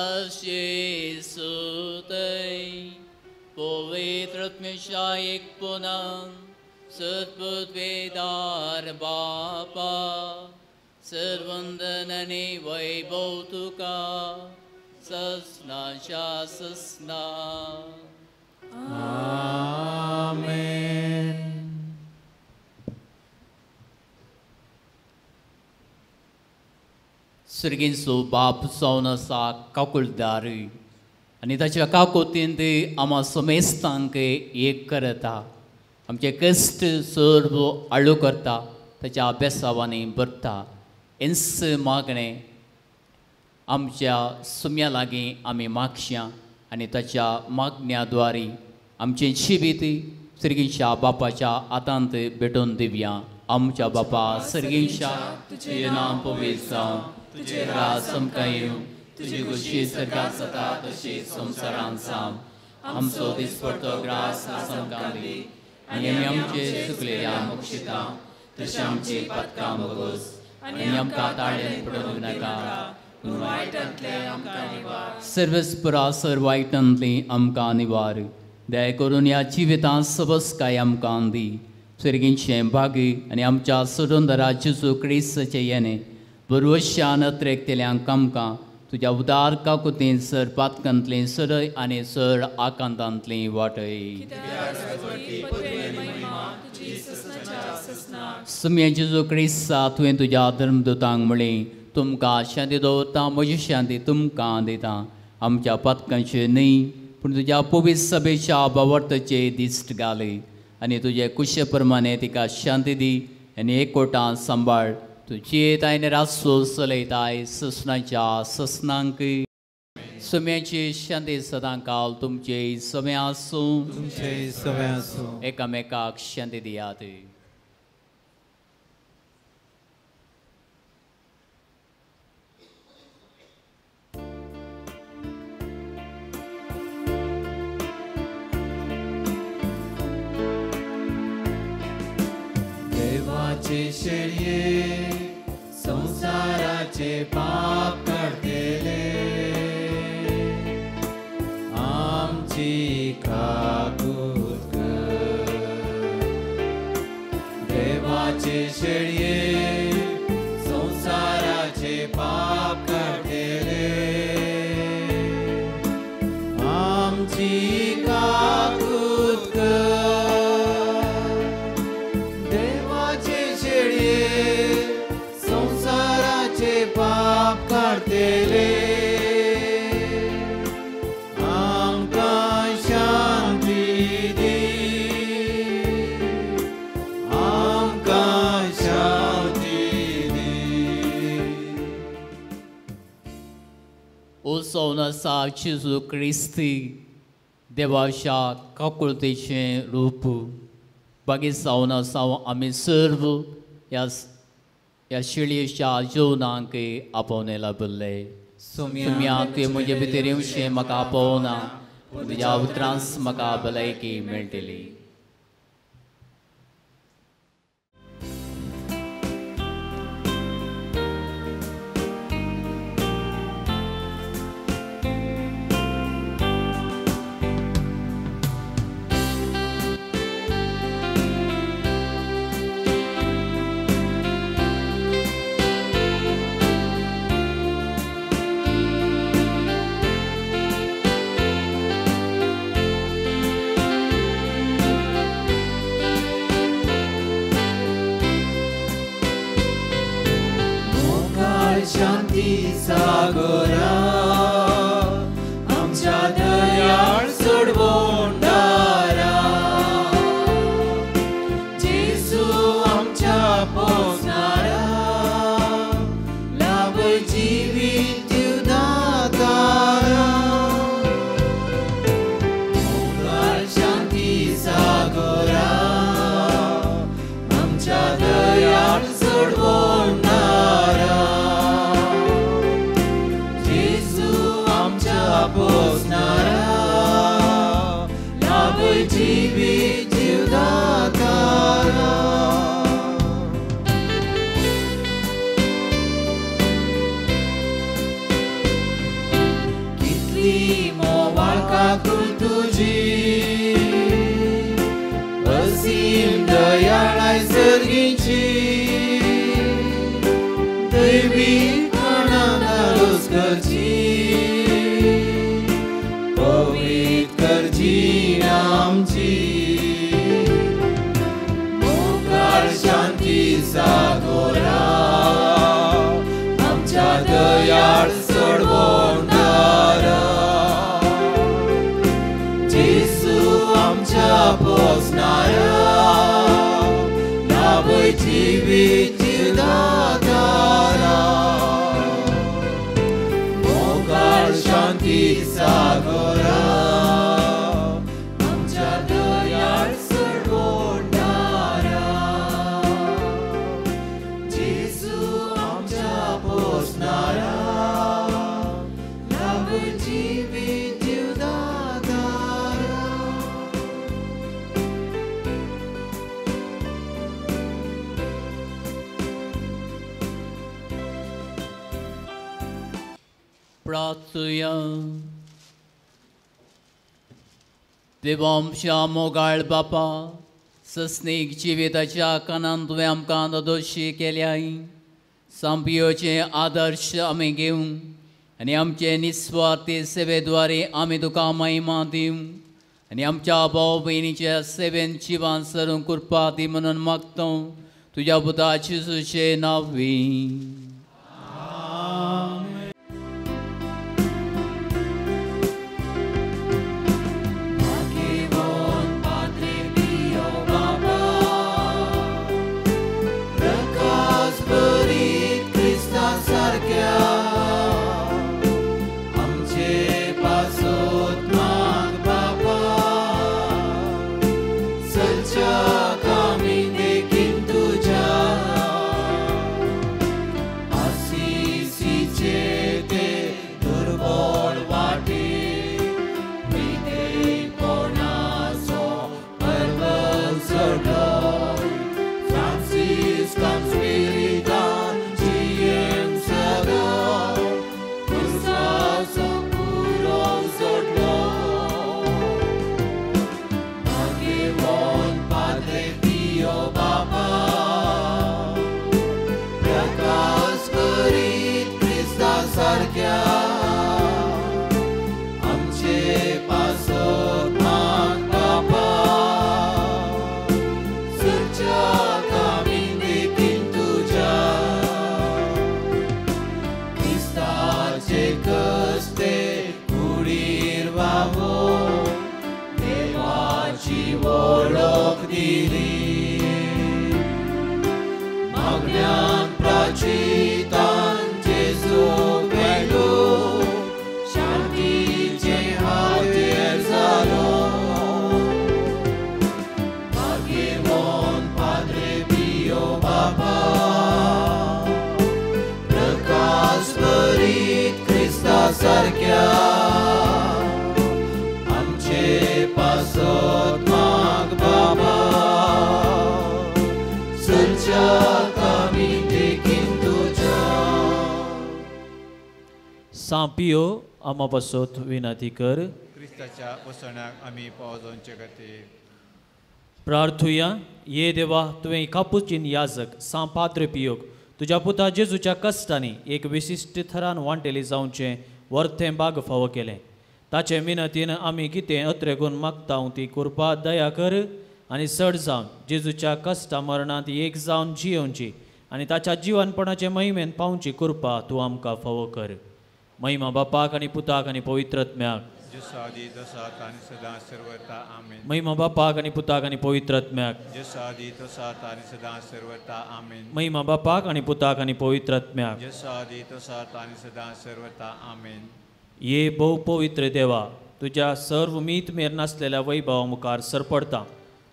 सुतय पवित्रत्मेशा एक पुनः सत्पृथ्वीदार बापा सर्वंदनने वैभव तुका ससनाच्या ससना. आमेन. सर्गींचो बाप जावन आसा काकुळदार आनी ताच्या काकुतीन आमा समेस्तांक एक करता. आमचे कश्ट सर्व आळू करता ताच्या अभ्यासावांनी भरता. इंस मागणें आमच्या सुम्या लागीं आमी मागश्या आनी ताच्या मागण्या द्वारे आमचें जिवीत सर्गींच्या बापाच्या हातांत भेटोवन दिवया. आमच्या बापा सर्गींच्या तुजें नांव पवित्र जावं तुजें राज आमकां येवं तुजी खुशी सर्गांत जाता तशी संवसारांत जावं. आमचो दिसपडटो ग्रास आमकां दी आनी आमी आमचे चुकलेल्या मोक्षिता तशें आमची पातकां भोगोस आनी आमकां ताळ्यान पडूंक नाका पूण वायटांतल्यान आमकां निवार. सर्वस्पुरा सर्व वायटांतली आमकां निवार. दया करून ह्या जिवितांत सबस्काय आमकां दी. सर्गींचें भागी आनी आमच्या सोडूनदारा जेजू क्रिस्ताचें येणें बरोवश्या नत्रेकतेल्यांक आमकां तुज्या उदार काकुतीन सर पातकांतली सरय आनी सर आकांतांतली वाटय. सुम्या जेजू क्रिस्ता तुवें तुज्या धर्मदूतांक म्हळें तुमकां शांती दवरता म्हजी शांती तुमकां दिता. आमच्या पातकांचे न्ही पूण तुज्या पवित्र सभेच्या भावार्थाचे दिश्ट घालय आनी तुजे कुशे प्रमाणे तिका शांती दी आनी एकवटान सांबाळ. तुजी आयन रासो चलयताय ससनाच्या ससनांक. सुम्याची शांती सदां काल तुमचे समे आसूं तुमचे सवय आसूं. एकामेकाक शांती दियात. देवाचे शेळये संसाराचे पाप काढतेले आमची काकूत कर. देवाचे शेळये संसाराचे पाप काढतेले आमची काकूत कर. संसाराचे पाप काढतेले आमकां शांती दी आमकां शांती दी. उत्सव आसा जेजू क्रिस्ती देवाच्या काकुळतेचें रूप. बागी जावन आसा आमी सर्व ह्या शेळयेच्या जेवणाक आपोवने लाभले. सुम्या तुवें म्हजे भितर येवचें म्हाका आपोवना तुज्या उतरांस म्हाका भलायकी मेळटली. शांती सागरा आमच्या दयाळ सोडवणारा जेजू आमच्या पोसणारा लाभ जीवित दिवदातारा मोगाळ शांती सागरा आमच्या दयाळ सोडवणारा पोसणारा लाभ जीवित जीवदातारा कितली मोवाळ काकूळ तुजी असीम दयाळाय सर्गीची दैवी खाणांगालोस करची करची आमची मोगाळ शांती सागोरा आमच्या दयाळ सोडवणारा जेजू आमच्या पोसणारा लाभ जीवित दिवदातारा मोगाळ शांती सागोरा प्रार्थूया. देवा आमच्या मोगाळ बापा सस्नीक जिविताच्या कानान तुवें आमकां दोशी केल्याय सांपियोचे आदर्श आमी घेवंक आनी आमचे निस्वार्थी सेवेद्वारे आमी तुका महिमा दिवंक आनी आमच्या भाव भयणीच्या सेवेन जिवान सरूंक कृपा दी म्हणून मागता तुज्या पुताचे जेजूचे नांवी. Christ सांपियो आम्हा पासत विनंती कर. क्रिस्ताच्या वसण्याक आमी पावोवचे खातीर प्रार्थुया. ये देवा तुवें कापुचीन याजक सा पाद्र पियोक तुज्या पुता जेजूच्या कश्टांनी एक विशिश्ट थरान वांटेली जावचें वर्तें बाग फावो केलें. ताचे मिनतीन आमी कितें अत्रेगून मागता ती कृपा दया कर आनी चड जावन जेजूच्या कश्टा मरणांत एक जावन जियोवची आनी ताच्या जिवनपणाचे महिमेन पावची कृपा तूं आमकां फावो कर. महिमा बापाक आनी पुताक आनी पवित्रात्म्याक. जसादी तसात आनी सदां सर्वता आमेन. महिमा बापाक आनी पुताक आनी पवित्रात्म्याक. जसादी तसात आनी सदां सर्वता आमेन. महिमा बापाक आनी पुताक आनी पवित्रात्म्याक. जसादी तसात आनी सदां सर्वता आमेन. ये भोव पवित्र देवा तुज्या सर्व मीत मेर नासलेल्या वैभवा मुखार सरपडटा.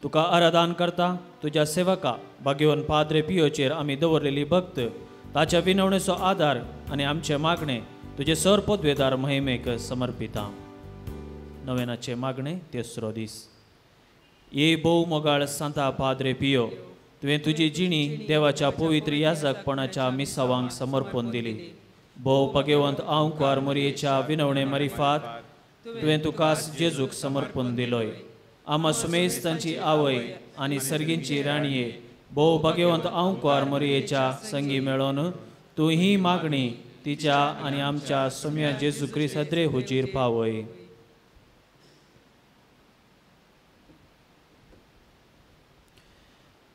तुका आराधन करता. तुज्या सेवका भाग्यवन पाद्रे पियोचेर आमी दवरलेली भक्त ताच्या विनवणेचो आदार आनी आमचे मागणे तुजे सर पदवेदार महिमेक समर्पिता. नवेनाचे मागणे तिसरो दीस. ये भोव मोगाळ सांता पाद्रे पियो तुवें तुजी जिणी देवाच्या पवित्र याजकपणाच्या मिसावांक समर्पण दिली. भोव भाग्यवंत आंवकार मरयेच्या विनवणे मरिफात तुवें तुकास जेजूक समर्पण दिलोय. आम्हा सुमेस्तांची आवय आनी सर्गींची राणये भोव भाग्यवंत आंवकार मरयेच्या संगी मेळोन तूं ही मागणी तिच्या आनी आमच्या सोम्या जेजू क्रिस्त हद्रे हुजीर पावय.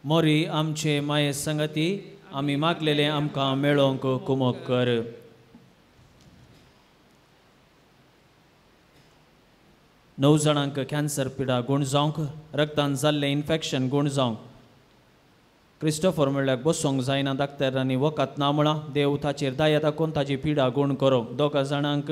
मोरी आमचे माये संगती आमी मागलेले आमकां मेळोंक कुमक कर. णव जाणांक कॅन्सर पिडा गुण जावंक रक्तान जाल्लें इन्फेक्शन गुण जावंक क्रिस्टोफर म्हणल्यार बसोंक जायना डाक्टरांनी वखद ना म्हणा देव ताचेर दया दाखोवन ताची पिडा गुण करूंक. दोगा जाणांक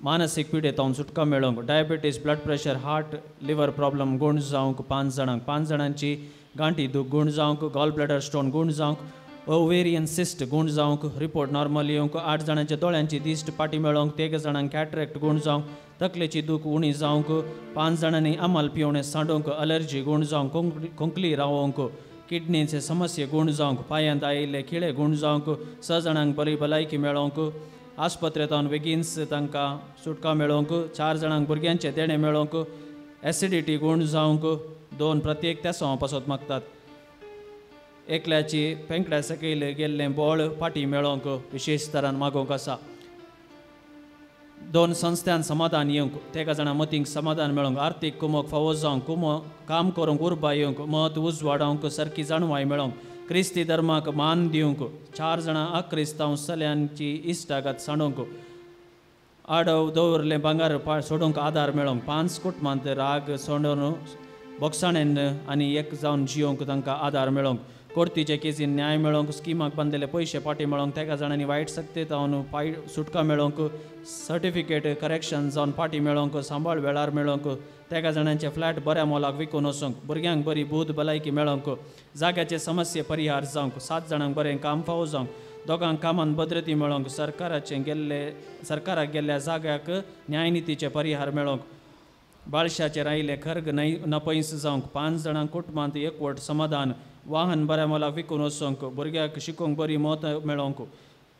मानसीक पिडेतावन सुटका मेळोंक diabetes blood pressure heart liver problem गुण जावंक 5 जाणांक 5 जाणांची गांठी दूख गुण जावंक गॉल ब्लॅडर स्टोन गुण जावंक ओवेरियन सिस्ट गुण जावंक रिपोर्ट नॉर्मल येवंक 8 जाणांच्या दोळ्यांची दिश्ट पाटी मेळोंक 3 जाणांक कॅटरेक्ट गुण जावंक तकलेची दूख उणी जावंक 5 जाणांनी आमाल पिवणें सांडोवंक अलर्जी गुण जावंक कोंकली रावोवंक किडनीचे समस्ये गुण जावंक पांयांत आयिल्ले खिळे गुण जावंक 6 जाणांक बरी भलायकी मेळोवंक आस्पत्रेंतावन बेगीनच तांकां सुटका मेळोवंक 4 जाणांक भुरग्यांचे देणे मेळोवंक एसिडिटी गुण जावंक 2 प्रत्येक त्या पासत मागतात. एकल्याची पेंकड्या सकयल गेल्लें बोळ पाटी मेळोवंक विशेश तरान मागोवंक आसा. 2 संस्थान समाधान येवंक 3 जाणां मतींक समाधान मेळोवंक आर्थीक कुमक फावो जावंक काम करूंक उर्बा येवंक मत उज वाडोवंक सारकी जाणवाय मेळोवंक क्रिस्ती धर्माक मान दिवंक 4 जाणां अक्रिस्तांव चल्यांची इश्टागत सांडोवंक आडव दवरलें भांगार सोडूंक आदार मेळोवंक 5 कुटुंबांत राग सोडून बोगसाणेन आनी एक जावन जियोवंक तांकां आदार मेळोवंक कोर्तीचे केसीन न्याय मेळोवंक स्किमाक बांदिल्ले पयशे पाटी मेळोवंक 3 जाणांनी वायट सक्तेतावन सुटका मेळोवंक सर्टिफिकेट करेक्शन जावन पाटी मेळोवंक सांबाळ वेळार मेळोवंक 3 जाणांचे फ्लॅट बऱ्या मोलाक विकून वचोंक भुरग्यांक बरी बूद भलायकी मेळोवंक जाग्याचे समस्ये परिहार जावंक 7 जाणांक बरें काम फावो जावंक 2 कामान भद्रती मेळोवंक सरकाराक गेल्ल्या जाग्याक न्यायनितीचे परिहार मेळोवंक बाळशाचेर आयिल्ले खर्ग नपयस जावंक 5 जाणांक कुटुंबांत एकवट समाधान वाहन बऱ्या मोलाक विकून वचोंक भुरग्याक शिकोवंक बरी मत मेळोवंक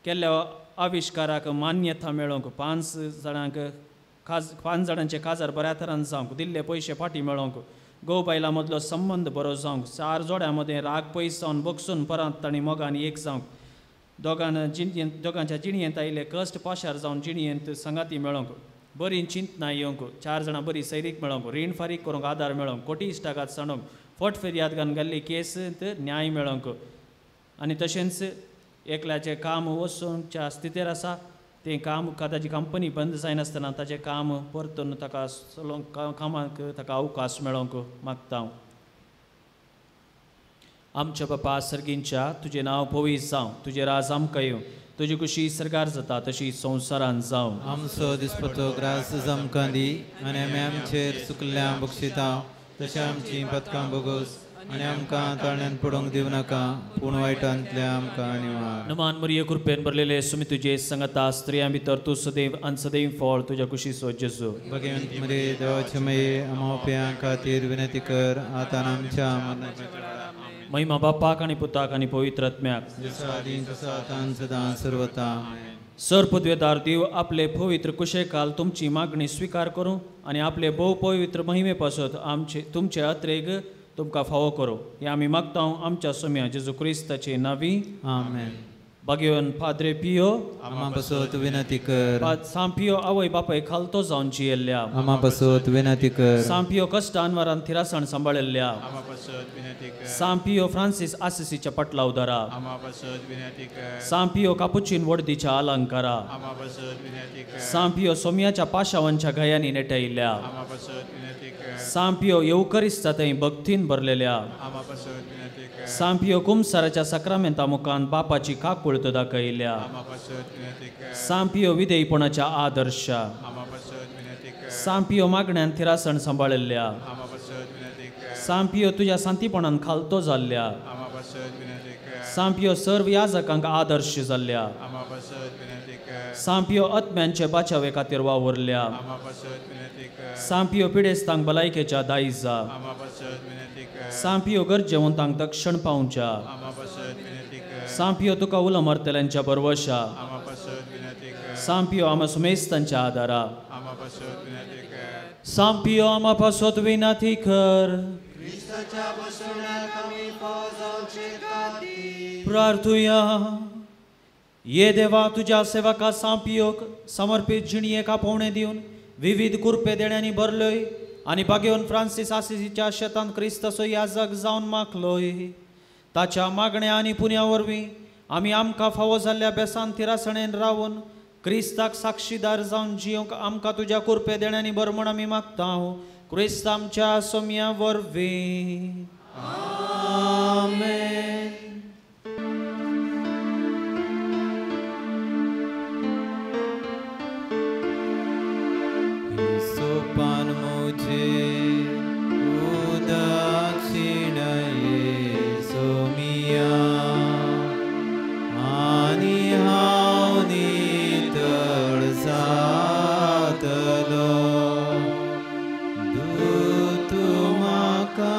केल्ल्या आविश्काराक मान्यता मेळोवंक 5 जाणांचे काजार बऱ्या तरान जावंक दिल्ले पयशे पाटी मेळोवंक घोव बायला मदलो संबंद बरो जावंक 4 जोड्यां मदें राग पयस जावन बगसून परत तांणी मोगान एक जावंक दोगांच्या जिणयेंत आयिल्ले कश्ट पाशार जावन जिणयेंत संगाती मेळोवंक बरी चिंतना येवंक 4 जाणां बरी सैरीक मेळोवंक रीण फारीक करूंक आदार मेळोवंक कोटी इश्टागात सांडोवंक फट फेरयाद घालून गेल्ली केस न्याय मेळोवंक आनी तशेंच एकल्याचें काम वचोवच्या स्थितीर आसा तें काम ताची कंपनी बंद जायनासतना ताचें काम परतून ताका चलोवंक कामाक ताका अवकाश मेळोवंक मागता. आमच्या बापा सर्गींच्या तुजें नांव पवित्र जावं तुजें राज आमकां येवं तुजी कुशी सरकार जाता तशी संवसारान जावं. आमचो दिसपतो ग्रास आमकां दी आनी आमी आमचेर चुकल्ल्या बक्षिता तशें आमची पथकां बोगोस आनी आमकां ताळ्यान पडोवंक दिवं नाका पूण वायटांतल्या आमकां निवार. नमान मरिये कृपेन भरलेले सुमी तुजे संगता स्त्रियां भितर तूं सदैव आनी सदैव फळ तुज्या कुशीचो जेजू. भगवंत मरे देवाचे मये आमच्या पांयां खातीर विनंती कर आतां आमच्या महिमा बापाक आनी पुताक आनी पवित्र आत्म्याक जसा आदीं तसा आतां सदां सर्वता. सरपदवेदार देव आपले पवित्र कुशेकाल तुमची मागणी स्वीकार करूं आनी आपले भोव पवित्र महिमे पासत तुमचे अत्रेग तुमकां फावो करूं हे आमी मागता आमच्या सोम्या जेजू क्रिस्ताचे नांवी आमेन. भगवान पाद्रे पियो आमा पासत विनंती कर. सांपियो आवय बापाय खालतो जावन जियेल्ल्या आमा पासत विनंती कर. सांपियो कष्ट अनवरान थिरासण सांबाळिल्ल्या आमा पासत विनंती कर. सांपियो फ्रांसिस आसिसीच्या पटला उदारा आमा पासत विनंती कर. सांपियो कापुचीन वडदीच्या अलंकारा आमा पासत विनंती कर. सांपियो सोम्याच्या पाशावांच्या गयांनी नेटयिल्ल्या आमा पासत विनंती कर. सांपियो येवकरिस्ता थंय भक्तीन भरलेल्या आमा पासत विनंती कर. सांपियो कुमसाराच्या सक्रामेंता मुखान बापाची काकुळत दाखयल्या आमा पासत विनंती कर. सांपियो विधेयपणाच्या आदर्श आमा पासत विनंती कर. सांपियो मागण्यान थिरासण सांबाळिल्ल्या आमा पासत विनंती कर. सांपियो तुझ्या सांतीपणान खालतो जाल्ल्या आमा पासत विनंती कर. सांपियो सर्व याजकांक आदर्श जाल्ल्या आमा पासत विनंती कर. सांपियो आत्म्यांचे बाचावे खातीर वावरल्या आमा पासत विनंती कर. सांपियो पिडेस्तांक भलायकेच्या दायजा आमा पासत विनंती कर. सांपियो गरजेवंतांक दक्षिण पावच्या आमा पासत विनंती कर. सांपियो तुका उलमरतल्यांच्या बरवशा आमा पासत विनंती कर. सांपियो आमा सुमेस्तांच्या आदारा आमा पासत विनंती कर. सांपियो आमा पासत विनाती कर. प्रार्थुया ये देवा तुझ्या सेवका सांपियोक समर्पित जिणयेक आपोवणे दिवन विविध कुरपे देण्यांनी भरलोय आनी भाग्यवन फ्रांसीस आसिसीच्या शेतान क्रिस्तसो याजक जावन मागलोय. ताच्या मागण्या आनी पुण्या वरवीं आमी आमकां फावो जाल्ल्या बेसान थिरासणेन रावन क्रिस्ताक साक्षीदार जावन जियोंक आमकां तुज्या कुरपे देण्यांनी भर म्हण आमी मागता क्रिस्त आमच्या सोम्या वरवीं. आमेन. सोपान मुझे उदाक्षिण सोमिया आणि हाव नितळ सातलो दूत म्हाका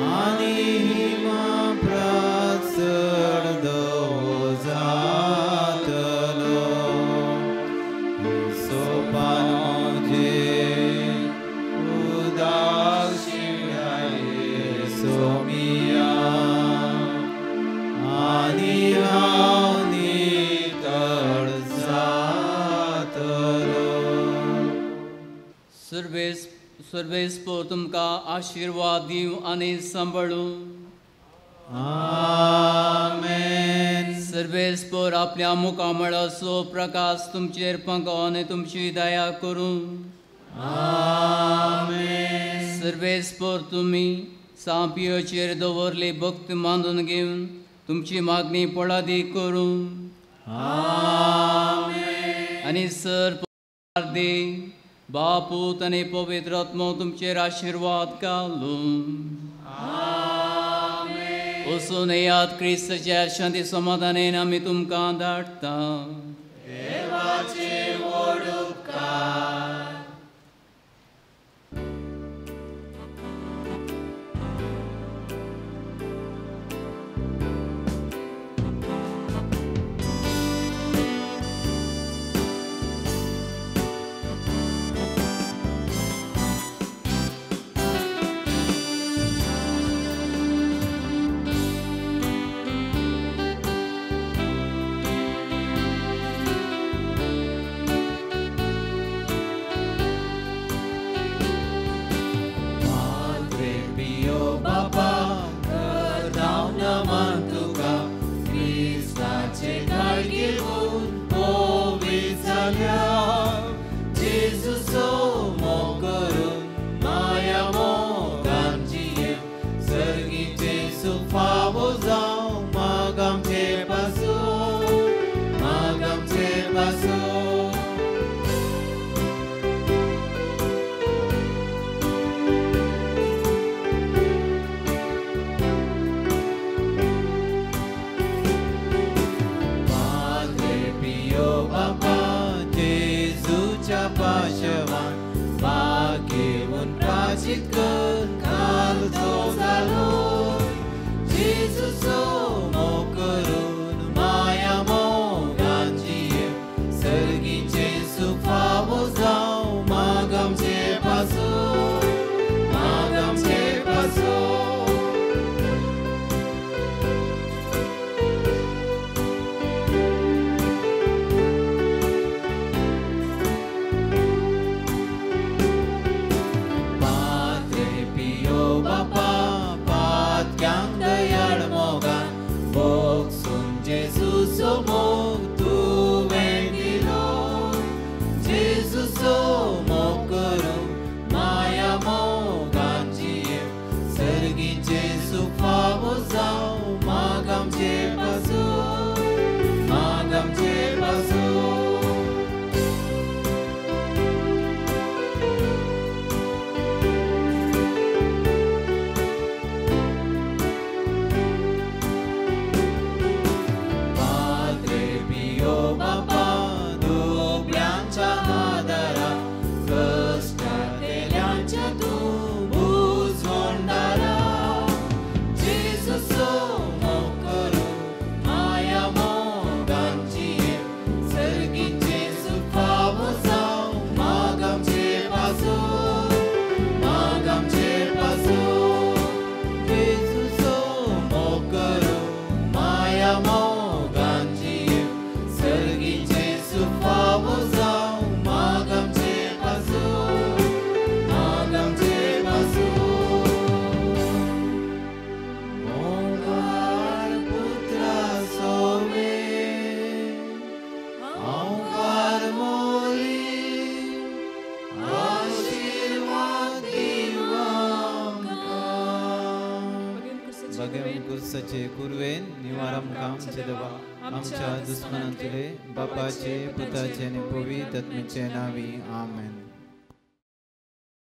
आणि हिमा प्राचड दवो जातलो. सोपान मुझे उदाक्षिण सोमिया आणि हाव नितळ जातलो. सर्वेस्पोर तुमकां आशिर्वाद दिवं आनी सांबाळूं. आमेन. सर्वेस्पोर आपल्या मुखामळाचो प्रकाश तुमचेर पंगो आनी तुमची दया करूं. आमेन. सर्वेस्पोर तुमी सांपियोचेर दवरली भक्त मानून घेवन तुमची मागणी पळादी करूं. आमेन. आनी सर दे बापूत आनी पवित्र आत्मो तुमचेर आशिर्वाद घालूं. वचून येयात क्रिस्ताच्या शांती समाधानान आमी तुमकां धाडटा. देवाचे व्हड उपकार. सगळे गुस्साचे कुरवेन निवारम काम देवा आमच्या दुश्मनांतले बापाचे पुताचे आणि पवित्र आत्म्याचे नावी आमेन.